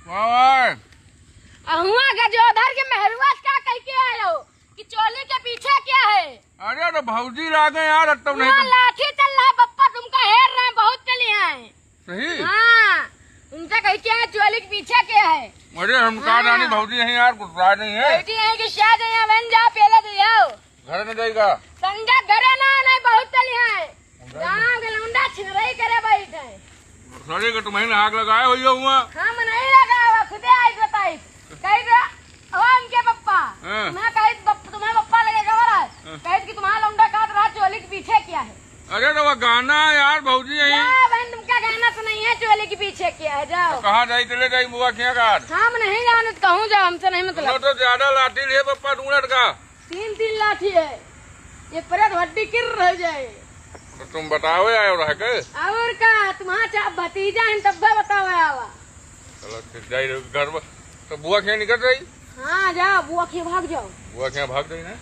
अहुआ गजोधर के मेहरुआ क्या कह के आए हो कि चोली के पीछे क्या है? अरे तो भौजी ला गए यार, अब तब नहीं लाठी चल रहा है पप्पा, तुमका हेर रहे हैं, बहुत चले हैं। सही हाँ, उनसे कह के आए चोली के पीछे क्या है? अरे हम कहा जानी भौजी नहीं यार, कुछ राय नहीं है। बेटी है कि शायद यहाँ बन जाओ, पहले तो जाओ घर में जाएगा संजा घरे ना नहीं, बहुत चली है गाँव के लौंडा छिनरई करे बैठे। सड़े का तुम्हें आग लगाए हुई हुआ। हम नहीं लगा हुआ, खुदे आई बताई कही उनके पप्पा मैं कही तुम्हारे पप्पा लगेगा कही कि तुम्हारा लौंडा काट रहा चोली के पीछे क्या है? अरे तो वो गाना है यार भौजी यही। बहन तुमका गाना तो नहीं है, चोली के पीछे क्या है? जाओ तो कहाँ जाई चले जाई बुआ क्या काट? हम नहीं जाने तो कहूँ जाओ, हमसे नहीं मतलब। तो ज्यादा लाठी लिए पप्पा ढूंढट का 3 लाठी है, ये पर हड्डी किर रह जाए। तो तुम बताओ आए रह के और का तुम्हारा भतीजा है तब बताओ आवा। चलो जाई घर तो बुआ क्या निकल रही? हाँ जाओ, बुआ के भाग जाओ। बुआ क्या भाग गई ना।